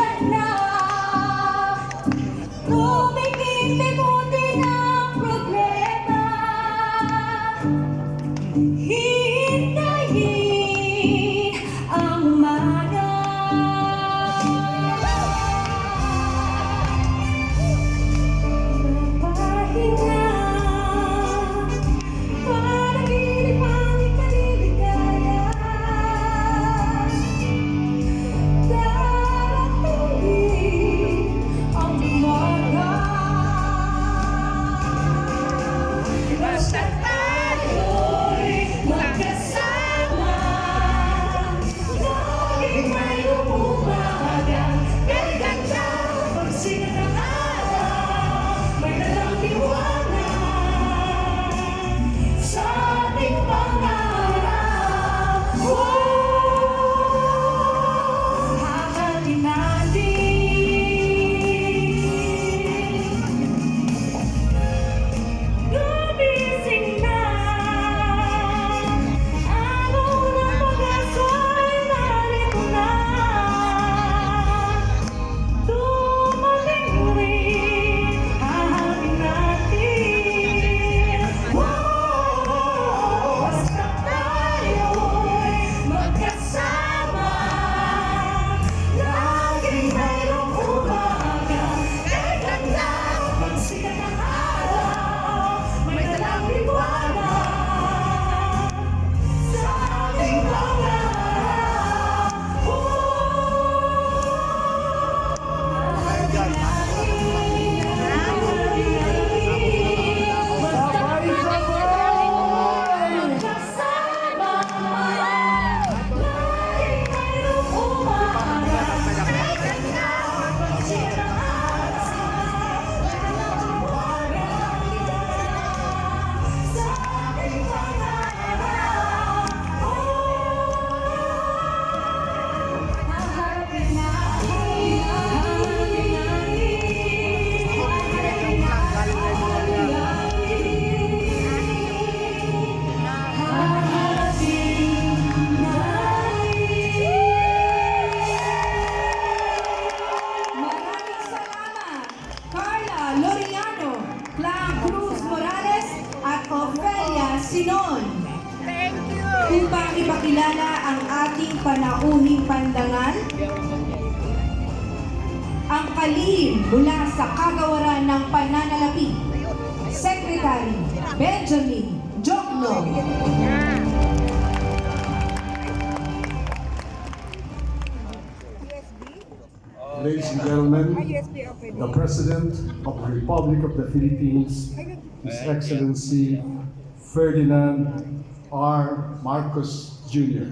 ka na. Tumigil, limutin ang problema. Hintayin ang umaga. Napahinga, panaginip ang ikaliligaya. Darating ang umaga. Basta tayo'y magkasama, laging mayroong umaga. Kahit ganda pagsikat ng araw, may dalang liwanag sa ating pangarap. Hahati natin, gumising na. Ang unang pag-asa'y narito na. Dumating rin, hahati natin. Basta tayo'y magkasama, laging mayroong umaga. Kahit ganda pagsikat ng araw, may dalang liwanag sa ating pangarap. Maraming salamat, Carla Loriano, Clang Cruz Morales, at Ofelia Sinon. Thank you! Upang ipakilala ang ating panauhing pandangal, ang kalihim mula sa kagawaran ng pananalapi, Secretary Benjamin Jokno. Ladies and gentlemen, the President of the Republic of the Philippines, His Excellency Ferdinand R. Marcos Jr.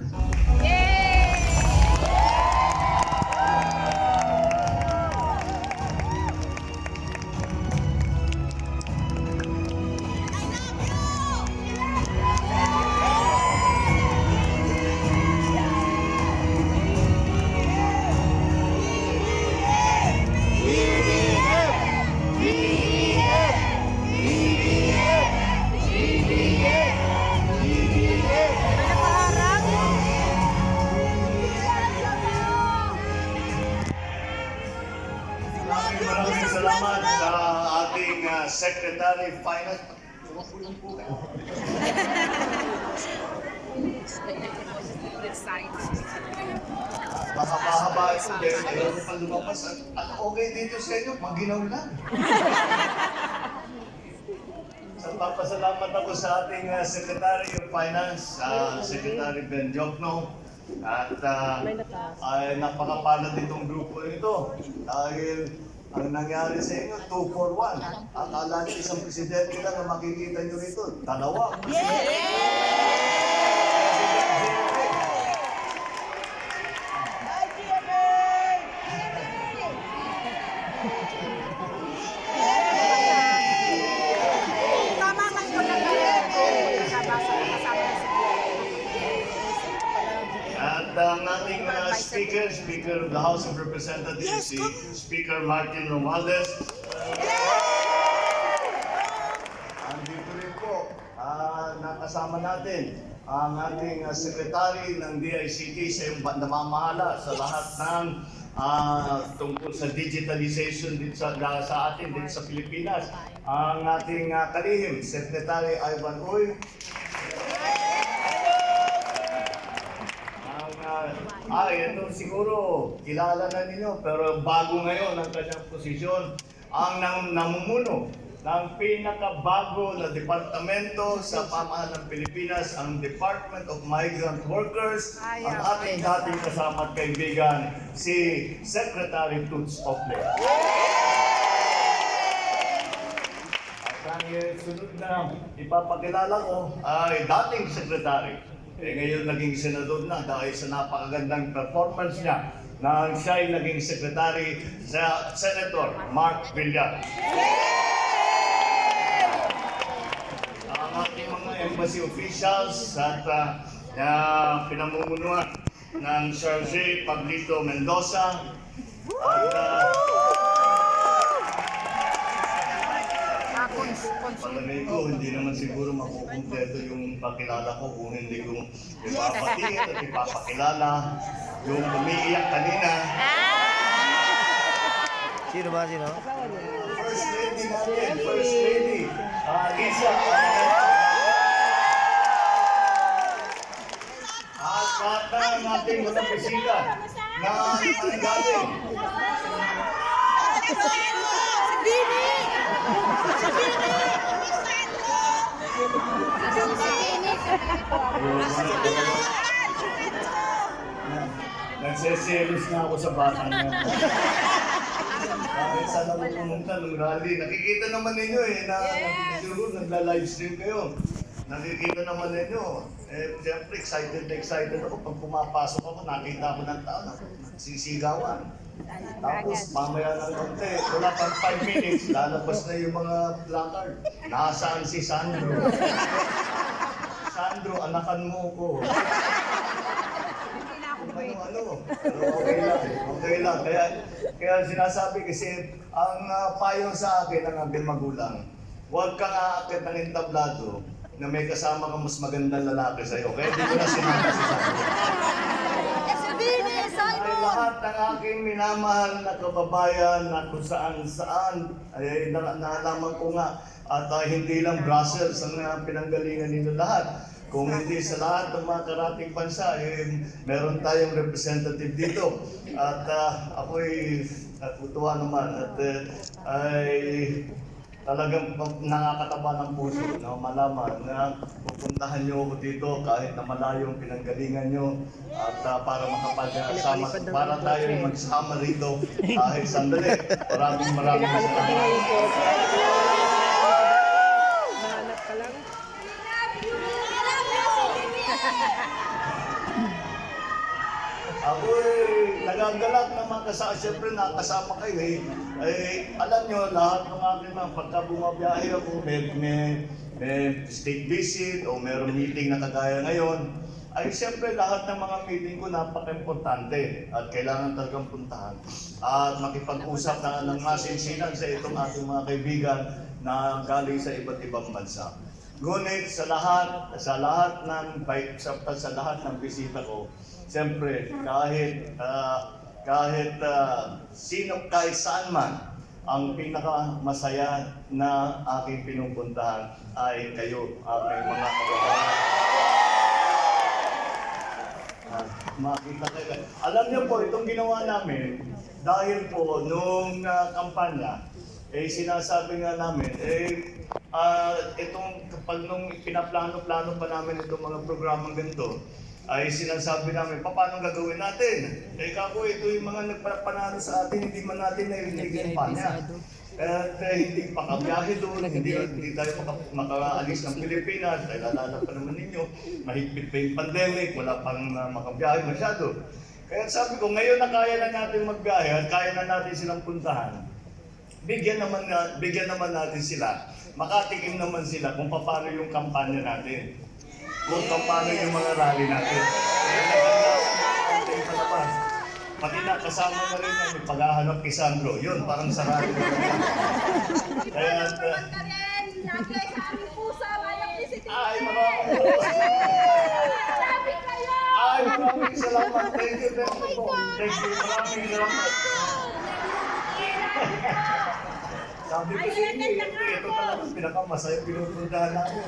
Maraming salamat sa ating Secretary of Finance. Mahaba-haba ito, meron pa lumabas. At okay dito sa inyo, maginaw lang. So, papasalamat ako sa ating Secretary of Finance, Secretary Ben Jokno. At ay napakapalad itong grupo nito dahil ang nangyari sa inyo, 2 for 1. Akala niyo isang presidente lang na makikita niyo rito. Dalawa. At ang ating Speaker of the House of Representatives, si Speaker Martin Romualdez. Andito rin po, nakasama natin ang ating Secretary ng DICT sa iyong namamahala sa lahat ng tungkol sa digitalization dito sa atin dito sa Pilipinas. Ang ating kalihim, Secretary Ivan Uy. Ito siguro, kilala na ninyo, pero bago ngayon ang kanyang posisyon, ang namumuno ng pinakabago na departamento sa pamahalaan ng Pilipinas, ang Department of Migrant Workers, ang ating dating kasama at kaibigan, si Secretary Toots Ople. At ang sunod na ipapakilala ko ay dating Secretary. Ngayon naging senador na dahil sa napakagandang performance niya nang siya ay naging Secretary sa Senator Mark Villar. Ang ating mga embassy officials at pinamumunuan ng Sir J. Pablito Mendoza at palagay ko, hindi naman siguro makukumpleto yung pakilala ko kung hindi ko ipapatingin at ipapakilala yung umiiyak kanina. Sino ba? Sino? First Lady natin, First Lady, Lisa. At ang ating mga bisita na galing. Nagseselos na ako sa bata niya. Kahit saan ako pumunta ng rally, nakikita naman ninyo siguro nagla-livestream kayo. Nakikita naman ninyo. Siyempre, excited ako pag pumapasok ako, nakita ko ng tao, nagsisigawan. Tapos, mamaya ng konti, wala pang 5 minutes, lalabas na yung mga placard. Nasaan si Sandro? Sandro, anakan mo ko. Pero okay lang. Kaya sinasabi kasi, ang payo sa akin ng aking magulang, huwag kang aakit ng entablado na may kasama kang mas magandang lalaki sa'yo. Kaya di ko na sinabi si Sandro. Ay lahat ng aking minamahal na kababayan na kung saan ay nalaman ko nga at hindi lang Brussels ang pinanggalingan nito lahat. Kung hindi sa lahat ng mga karating bansa, meron tayong representative dito. At ako'y natutuwa naman at ay talagang nakakataba ng puso na malaman na pupuntahan nyo ako dito kahit na malayo ang pinanggalingan nyo at para makapag-sama, para tayo magsama rito kahit sandali. Maraming salamat. Ako'y nagagalak na makasama, siyempre nakasama kayo alam nyo, lahat ng aking mga pagka bumabiyahe ako, may state visit o mayroong meeting na kagaya ngayon, ay siyempre lahat ng mga meeting ko napaka-importante at kailangan talagang puntahan at makipag-usap ng masinsinan sa itong ating mga kaibigan na galing sa iba't ibang bansa. Ngunit sa lahat ng bisita ko, siyempre kahit saan man, ang pinakamasaya na aking pinupuntahan ay kayo, aking mga kababayan. Makita kayo. Alam niyo po, itong ginawa namin, dahil po nung kampanya, sinasabi nga namin, kapag nung pinaplano-plano pa namin itong mga programang ganito, ay sinasabi namin, paano gagawin natin? Kako, ito yung mga nagpanalo sa atin, hindi man natin narinig yung panya. At hindi pa kabiyahe doon, hindi tayo makaalis ng Pilipinas, dahil alala pa naman ninyo, mahigpit pa yung pandemic, wala pang makabiyahe masyado. Kaya sabi ko, ngayon na kaya na natin magbiyahe at kaya na natin silang puntahan, bigyan naman natin sila, makatikim naman sila kung paano yung kampanya natin. Kung paano yung mga rally natin. Pati na kasama na rin yung paghahanap kay Sandro. Yun, parang sa rally. Kaya maraming salamat. Thank you po. Thank you. Maraming salamat. Sabi ko sa inyo, ito talaga pinakamasaya pinupuntahan namin.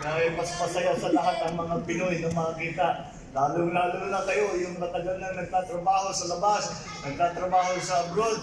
Dahil mas masaya sa lahat ang mga Pinoy na makita. Lalo-lalo na kayo, yung matagal na nagtatrabaho sa labas, nagtatrabaho sa abroad,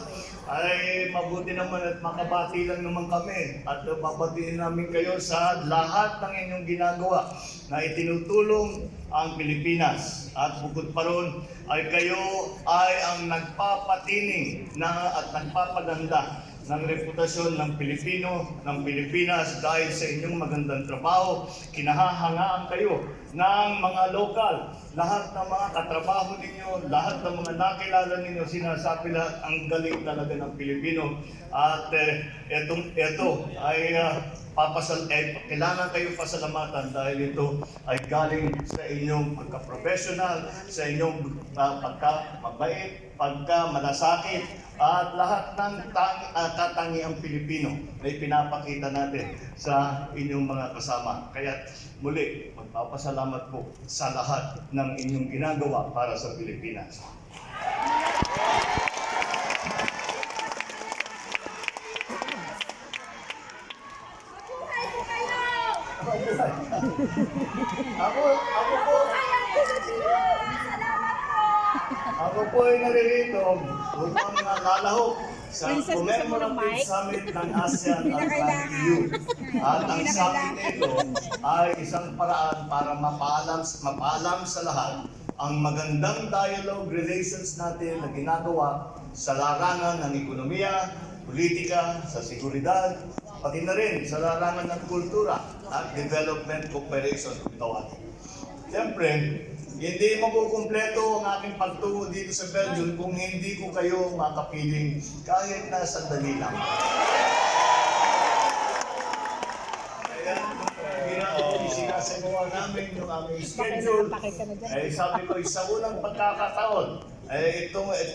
ay mabuti naman at makabati lang naman kami. At babatiin namin kayo sa lahat ng inyong ginagawa na itinutulong ang Pilipinas. At bukod pa ron, ay kayo ay ang nagpapatining at nagpapaganda ng reputasyon ng Pilipino, ng Pilipinas dahil sa inyong magandang trabaho. Kinahahangaan kayo ng mga lokal. Lahat ng mga katrabaho ninyo, lahat ng mga nakilala ninyo, sinasabi lahat ang galing talaga ng Pilipino. At ito ay kailangan kayong pasalamatan dahil ito ay galing sa inyong pagka-professional, sa inyong pagka-mabait, pagka-malasakit, at lahat ng katangiang Pilipino ay pinapakita natin sa inyong mga kasama. Kaya muli, magpapasalamat po sa lahat ng inyong ginagawa para sa Pilipinas. Ako po ay naririto upang lalahok sa commemorative summit ng ASEAN at EU. At ang summit nito ay isang paraan para mapaalam sa lahat ang magandang dialogue relations natin na ginagawa sa larangan ng ekonomiya, politika, sa seguridad, pati na rin sa larangan ng kultura at development cooperation kung tawagin. Siyempre, hindi makukumpleto ang aking pagtungo dito sa Belgium kung hindi ko kayo makapiling kahit na sandali lang. Kaya sinasagawa namin yung aming schedule. Sabi ko, sa unang pagkakataon,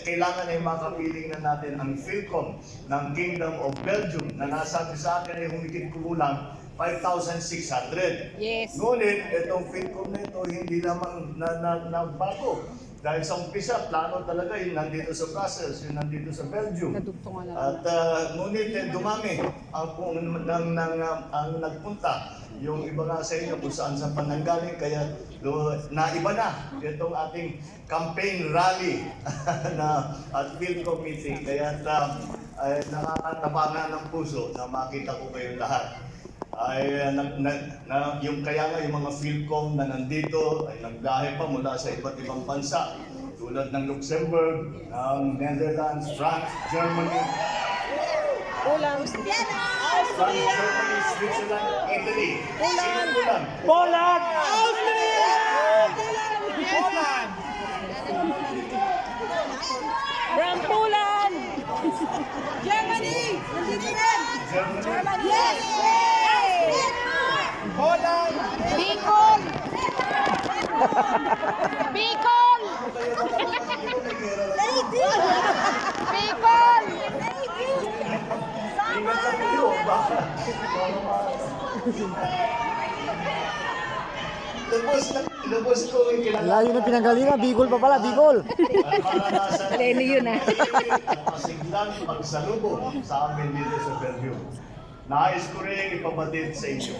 kailangan ay makapiling na natin ang PhilCom ng Kingdom of Belgium na nasabi sa akin ay humigit kumulang 5,600. Yes. Ngunit itong PhilCom na ito hindi lamang nagbago. Dahil sa umpisa, plano talaga yung nandito sa Brussels, yung nandito sa Belgium. At ngunit dumami ang nagpunta. Yung iba nga sa inyo kung saan sa pananggaling, kaya naiba na itong ating campaign rally at PhilCom meeting. Kaya nakakatabangan ng puso na makita ko kayong lahat. Yung kaya nga yung mga PhilCom na nandito ay nagdahe pa mula sa iba't ibang bansa tulad ng Luxembourg, ng Netherlands, France, Germany, France, Germany, Switzerland, Italy, Poland! Austria! Poland! From Poland! Germany! Germany, Yes! Poland! Bicol! Bicol! Bicol! ingat lang kayo, baka lubos ko yung kilala. Layo na pinanggalingan, Bicol pa pala, Bicol. Leni yun ah. Pasiglang pagsalubong sa amin dito sa Belgium. Nais ko rin ipabatid sa inyo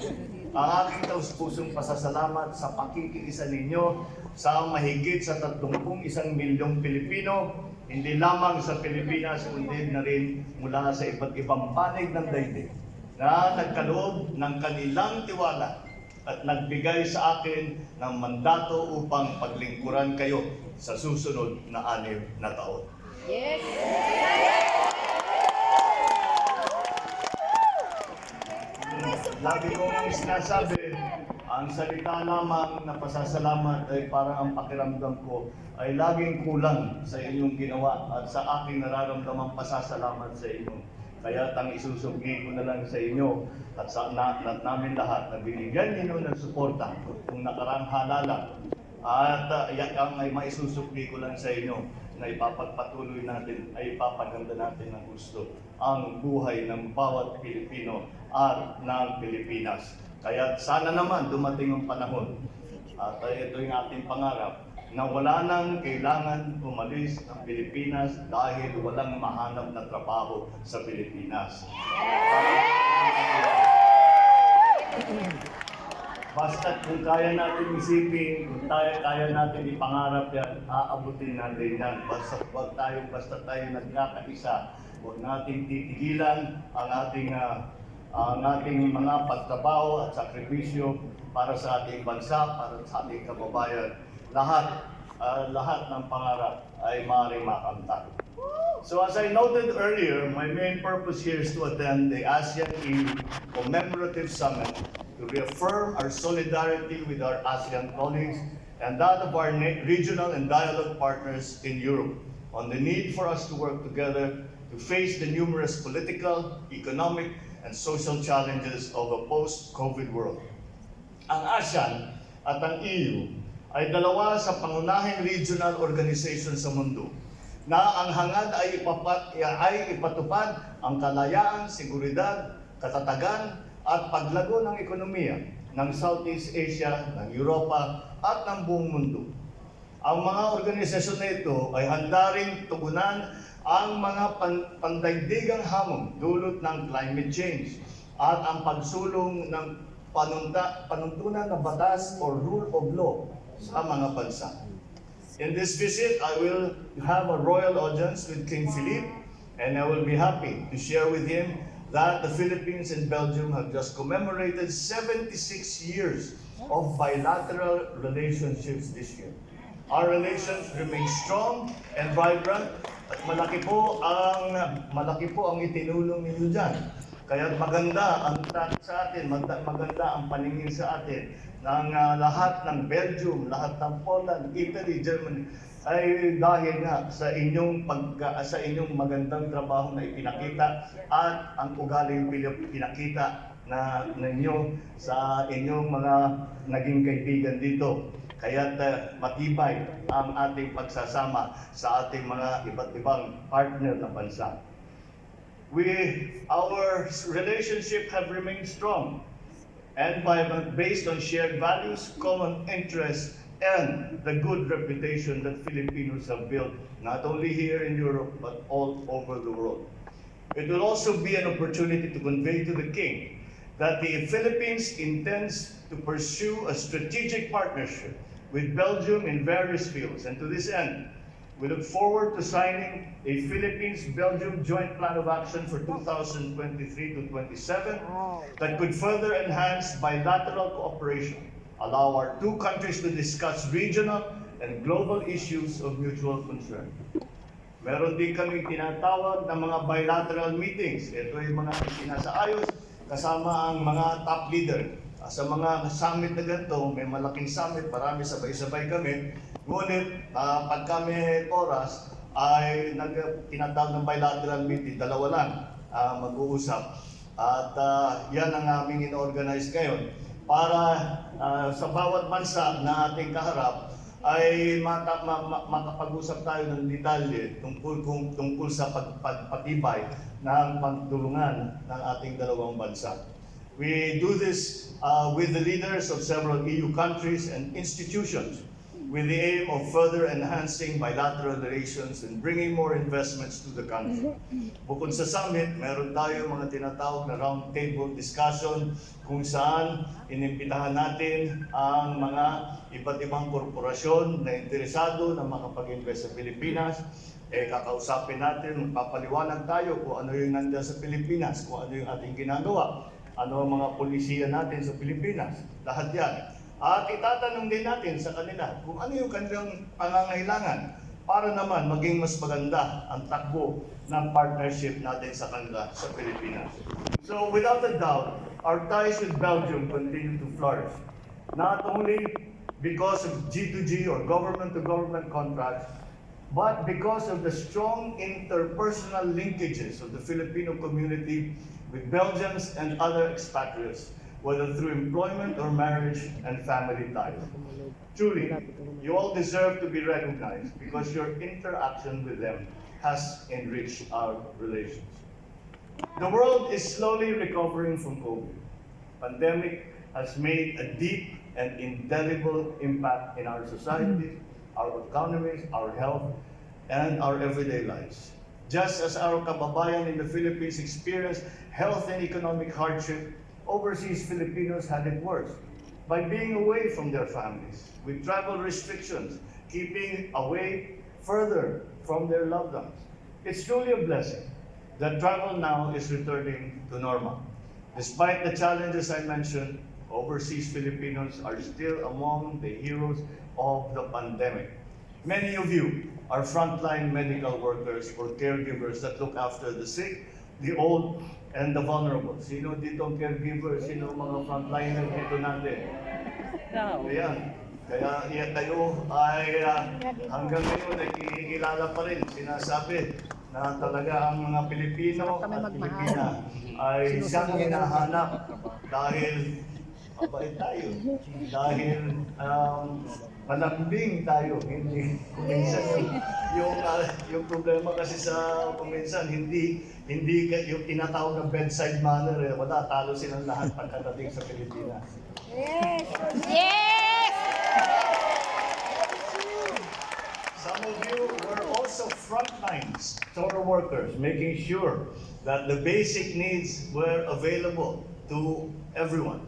ang aking taus-pusong pasasalamat sa pakikiisa ninyo sa mahigit sa 31 milyong Pilipino, hindi lamang sa Pilipinas, kundi na rin mula sa iba't ibang panig ng daigdig na nagkaloob ng kanilang tiwala at nagbigay sa akin ng mandato upang paglingkuran kayo sa susunod na 6 na taon. Yes! Lagi kong sinasabi, ang salita lamang na pasasalamat ay parang ang pakiramdam ko ay laging kulang sa inyong ginawa at sa aking nararamdamang pasasalamat sa inyo. Kaya ang isusubli ko na lang sa inyo at sa namin lahat na binigyan ninyo ng suporta kung nakarang halala. At ang ay maisusubli ko lang sa inyo na ipapagpatuloy natin, ay ipapaganda natin ng gusto ang buhay ng bawat Pilipino at ng Pilipinas. Kaya sana naman dumating ang panahon at ito yung ating pangarap na wala nang kailangan umalis ng Pilipinas dahil walang mahanap na trabaho sa Pilipinas. Basta kung kaya natin isipin, kung kaya natin ipangarap yan, aabutin natin yan. Basta tayo nagkakaisa, huwag natin titigilan ang ating mga pagtrabaho at sakripisyo para sa ating bansa, para sa ating kababayan. Lahat ng pangarap ay maaaring makamtan. So as I noted earlier, my main purpose here is to attend the ASEAN-EU Commemorative Summit to reaffirm our solidarity with our ASEAN colleagues and that of our regional and dialogue partners in Europe on the need for us to work together to face the numerous political, economic, and social challenges of a post-COVID world. Ang ASEAN at ang EU ay dalawa sa pangunahing regional organization sa mundo na ang hangad ay ipatupad ang kalayaan, seguridad, katatagan at paglago ng ekonomiya ng Southeast Asia, ng Europa at ng buong mundo. Ang mga organisasyon na ito ay handa ring tugunan ang mga pandaigdigang hamon dulot ng climate change at ang pagsulong ng panuntunan ng batas o rule of law sa mga bansa. In this visit, I will have a royal audience with King Philippe, and I will be happy to share with him that the Philippines and Belgium have just commemorated 76 years of bilateral relationships this year. Our relations remain strong and vibrant at malaki po ang itinulong ninyo dyan. Kaya maganda ang sa atin, maganda ang paningin sa atin ng lahat ng Belgium, lahat ng Poland, Italy, Germany ay dahil nga sa inyong magandang trabaho na ipinakita at ang ugaling pinakita na ninyo sa inyong mga naging kaibigan dito. Kaya matibay ang ating pagsasama sa ating mga iba't ibang partner na bansa. Our relationship have remained strong and based on shared values, common interests, and the good reputation that Filipinos have built, not only here in Europe, but all over the world. It will also be an opportunity to convey to the King that the Philippines intends to pursue a strategic partnership with Belgium in various fields. And to this end, we look forward to signing a Philippines-Belgium joint plan of action for 2023 to 27 that could further enhance bilateral cooperation, allow our two countries to discuss regional and global issues of mutual concern. Meron din kami tinatawag na mga bilateral meetings. Ito ay mga sinasaayos kasama ang mga top leader. Sa mga summit na ganito, may malaking summit, marami sabay-sabay kami. Ngunit pag kami oras, ay tinatawag ng bilateral meeting, dalawa lang mag-uusap. At yan ang aming in-organize ngayon para sa bawat bansa na ating kaharap ay makapag-usap tayo ng detalye tungkol sa pagpatibay ng pagtulungan ng ating dalawang bansa. We do this with the leaders of several EU countries and institutions with the aim of further enhancing bilateral relations and bringing more investments to the country. Bukod sa summit, meron tayo mga tinatawag na roundtable discussion kung saan inimbitahan natin ang mga iba't ibang korporasyon na interesado na makapag-invest sa Pilipinas. Kakausapin natin, magpapaliwanag tayo kung ano yung nandiyan sa Pilipinas, kung ano yung ating ginagawa, ano ang mga polisiya natin sa Pilipinas, lahat yan. At itatanong din natin sa kanila kung ano yung kanilang pangangailangan para naman maging mas maganda ang takbo ng partnership natin sa kanila sa Pilipinas. So without a doubt, our ties with Belgium continue to flourish. Not only because of G2G or government-to-government contracts, but because of the strong interpersonal linkages of the Filipino community with Belgians and other expatriates, whether through employment or marriage and family ties. Truly, you all deserve to be recognized because your interaction with them has enriched our relations. The world is slowly recovering from COVID. Pandemic has made a deep and indelible impact in our society, our economies, our health, and our everyday lives. Just as our kababayan in the Philippines experienced health and economic hardship, overseas Filipinos had it worse by being away from their families, with travel restrictions, keeping away further from their loved ones. It's truly a blessing that travel now is returning to normal. Despite the challenges I mentioned, overseas Filipinos are still among the heroes of the pandemic. Many of you are frontline medical workers or caregivers that look after the sick, the old, and the vulnerable. Sino dito ang caregiver? Sino ang mga frontliner dito natin? Ayan. Kaya kayo ay hanggang ngayon ay kinikilala pa rin. Sinasabi na talaga ang mga Pilipino at Pilipina ay siyang hinahanap dahil mabait tayo. Dahil malambing tayo. Hindi kuminsan yung problema kasi sa kuminsan hindi yung tinatawag na bedside manner wala, talo silang lahat pagkadating sa Pilipinas. Yes! Some of you were also frontline store workers, making sure that the basic needs were available to everyone.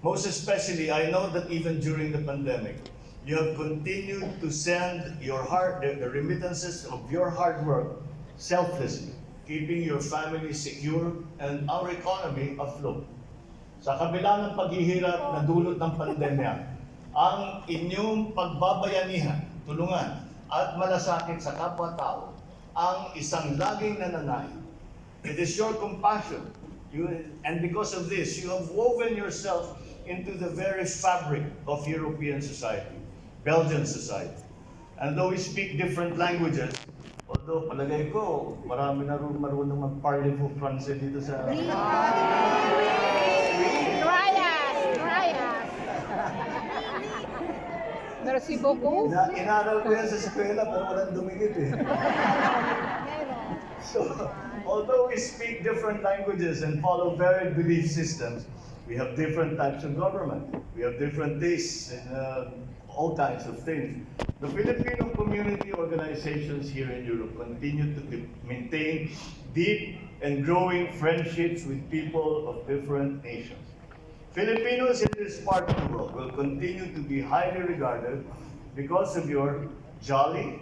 Most especially, I know that even during the pandemic, you have continued to send the remittances of your hard work selflessly, keeping your family secure and our economy afloat. Sa kabila ng paghihirap na dulot ng pandemya, ang inyong pagbabayanihan, tulungan, at malasakit sa kapwa-tao ang isang laging nananaig. It is your compassion, and because of this, you have woven yourself into the very fabric of European society, Belgian society. And though we speak different languages, although palagay ko, marami na rin marunong mag-parlez-vous français dito sa... Try us! Merci beaucoup. Inaral ko yan sa eskwela pero walang dumikit eh. So, although we speak different languages and follow varied belief systems, we have different types of government. We have different tastes in all kinds of things. The Filipino community organizations here in Europe continue to maintain deep and growing friendships with people of different nations. Filipinos in this part of the world will continue to be highly regarded because of your jolly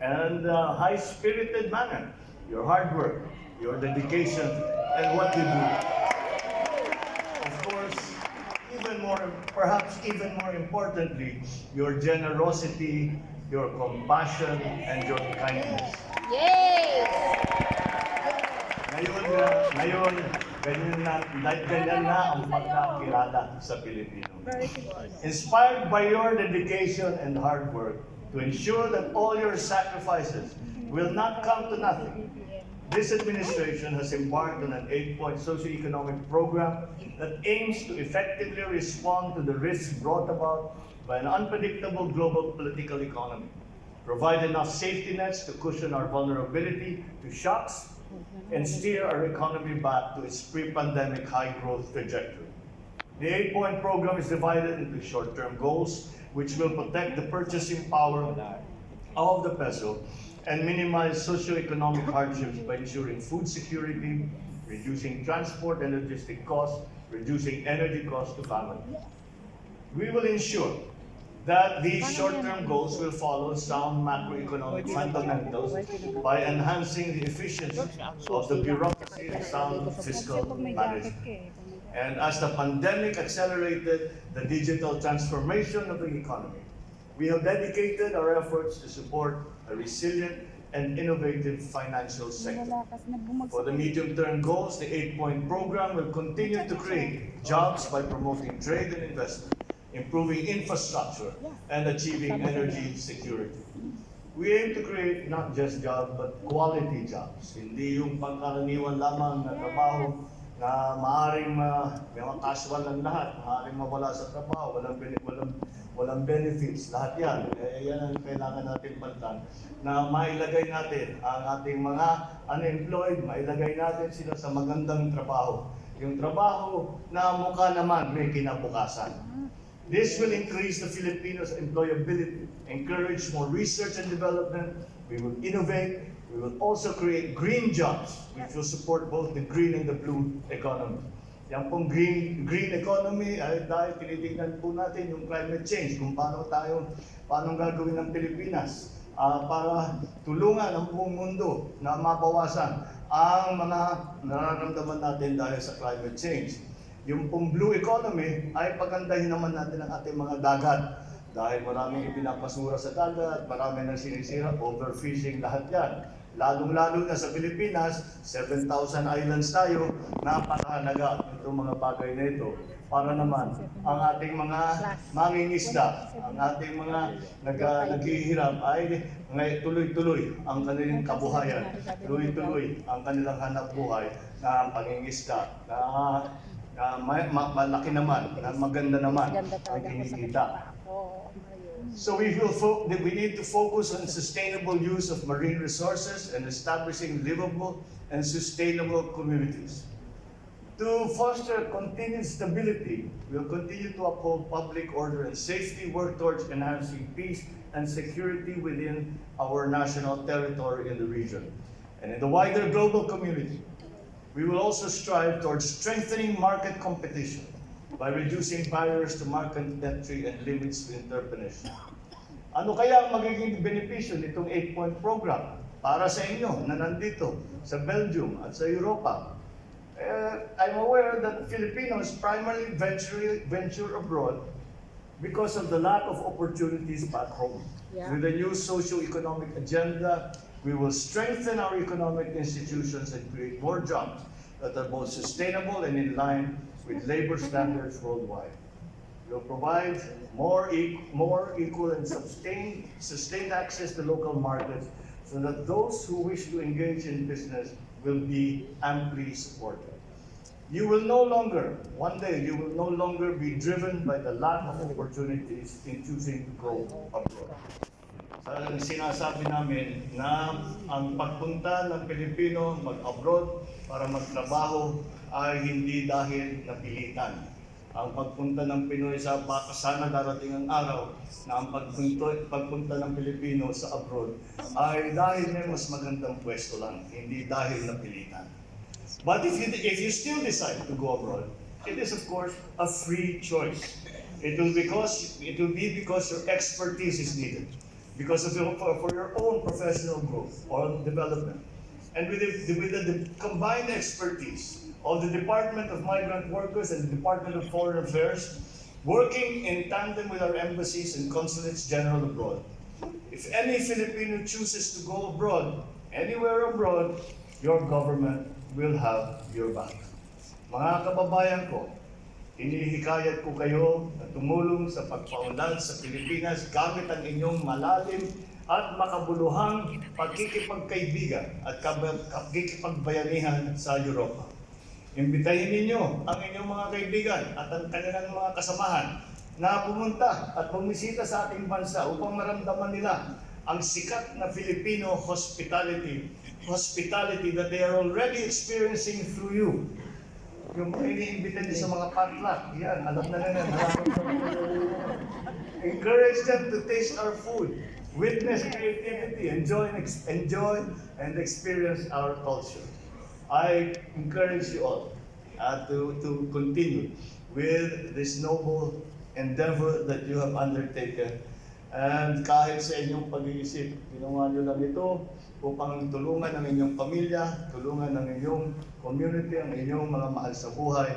and high-spirited manner, your hard work, your dedication, and what you do. Of course, perhaps even more importantly, your generosity, your compassion, and your kindness. Yay! Ngayon, ganyan na ang pagkakilala sa Pilipino. Inspired by your dedication and hard work to ensure that all your sacrifices will not come to nothing, this administration has embarked on an 8-point socioeconomic program that aims to effectively respond to the risks brought about by an unpredictable global political economy, provide enough safety nets to cushion our vulnerability to shocks, and steer our economy back to its pre-pandemic high-growth trajectory. The 8-point program is divided into short-term goals, which will protect the purchasing power of the peso and minimize socioeconomic hardships by ensuring food security, reducing transport and logistic costs, reducing energy costs to families. We will ensure that these short-term goals will follow sound macroeconomic fundamentals by enhancing the efficiency of the bureaucracy and sound fiscal management. And as the pandemic accelerated the digital transformation of the economy, we have dedicated our efforts to support a resilient and innovative financial sector. For the medium-term goals, the 8-point program will continue to create jobs by promoting trade and investment, improving infrastructure, and achieving energy security. We aim to create not just jobs, but quality jobs. Hindi yung pangkaraniwan lamang na trabaho na maaaring may mga casual lang lahat, maaaring mawala sa trabaho, walang benefits, lahat yan. Yan ang kailangan natin pantan. Na mailagay natin ang ating mga unemployed, mailagay natin sila sa magandang trabaho. Yung trabaho na mukha naman may kinabukasan. This will increase the Filipinos' employability, encourage more research and development, we will innovate, we will also create green jobs, which will support both the green and the blue economy. Yan pong green economy ay dahil tinitingnan po natin yung climate change, kung paano gagawin ng Pilipinas para tulungan ang buong mundo na mabawasan ang mga nararamdaman natin dahil sa climate change. Yung pong blue economy ay pagandahin naman natin ang ating mga dagat. Dahil maraming ipinapasura sa dagat, maraming nang sinisira, overfishing, lahat yan. Lalong-lalo na sa Pilipinas, 7,000 islands tayo, napakahalaga itong mga bagay na ito. Para naman ang ating mga mangingisda, ang ating mga naghihirap ay tuloy-tuloy ang kanilang kabuhayan, tuloy-tuloy ang kanilang hanap buhay na pangingisda, na malaki naman, na maganda naman ang kinikita. So we need to focus on sustainable use of marine resources and establishing livable and sustainable communities. To foster continued stability, we will continue to uphold public order and safety, work towards enhancing peace and security within our national territory in the region. And in the wider global community, we will also strive towards strengthening market competition by reducing barriers to market entry and limits to entrepreneurship. Ano kaya ang magiging benepisyo nitong 8-point program para sa inyo na nandito sa Belgium at sa Europa? I'm aware that Filipinos primarily venture abroad because of the lack of opportunities back home. Yeah. With the new socio-economic agenda, we will strengthen our economic institutions and create more jobs that are both sustainable and in line with labor standards worldwide. We will provide more equal and sustained access to local markets so that those who wish to engage in business will be amply supported. One day, you will no longer be driven by the lack of opportunities in choosing to go abroad. Talagang sinasabi namin na ang pagpunta ng Pilipino mag-abroad para magtrabaho ay hindi dahil napilitan. Ang pagpunta ng Pinoy sa baka sana darating ang araw na ang pagpunta ng Pilipino sa abroad ay dahil may mas magandang pwesto lang, hindi dahil napilitan. But if you still decide to go abroad, it is of course a free choice. It will be because your expertise is needed, because for your own professional growth or development. And with the combined expertise of the Department of Migrant Workers and the Department of Foreign Affairs, working in tandem with our embassies and consulates general abroad, if any Filipino chooses to go abroad, anywhere abroad, your government will have your back. Mga kababayan ko, inihikayat ko kayo na tumulong sa pagpaunlad sa Pilipinas gamit ang inyong malalim at makabuluhang pagkikipagkaibigan at pagkikipagbayanihan sa Europa. Imbitahin ninyo ang inyong mga kaibigan at ang kanilang mga kasamahan na pumunta at bumisita sa ating bansa upang maramdaman nila ang sikat na Filipino hospitality that they are already experiencing through you. Yung iniimbita niyo sa mga potluck, yan, alam na nila. Encourage them to taste our food, witness creativity, enjoy and experience our culture. I encourage you all to continue with this noble endeavor that you have undertaken. And kahit sa inyong pag-iisip, ginawa nyo lang ito upang tulungan ang inyong pamilya, tulungan ang inyong community, ang inyong mga mahal sa buhay,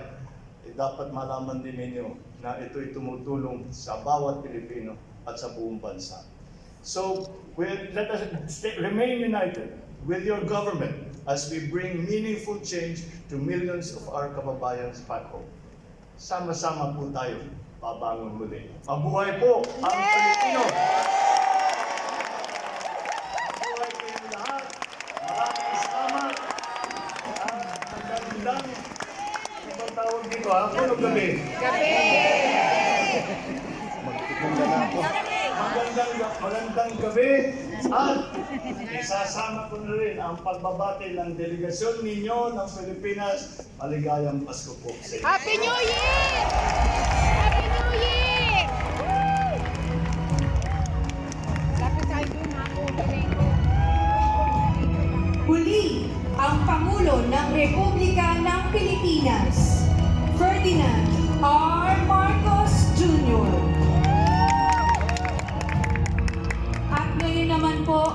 dapat malaman din ninyo na ito'y tumutulong sa bawat Pilipino at sa buong bansa. So, let us remain united with your government as we bring meaningful change to millions of our kababayans back home. Sama-sama po tayo babangon muli. Mabuhay po ang Pilipino! Mabuhay kayong lahat! Maraming salamat! Magandang, ibang tawag dito ha? Ano gabi? Gabi! Magandang gabi at isasama ko na rin ang pagbabati ng delegasyon ninyo ng Pilipinas. Maligayang Pasko po sa inyo. Happy New Year! Happy New Year! muli ang Pangulo ng Republika ng Pilipinas, Ferdinand R. Marcos Jr. At ngayon naman po,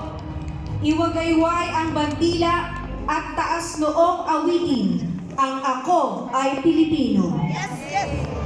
iwagayway ang bandila at taas noong awitin, ang Ako ay Pilipino. Yes, yes.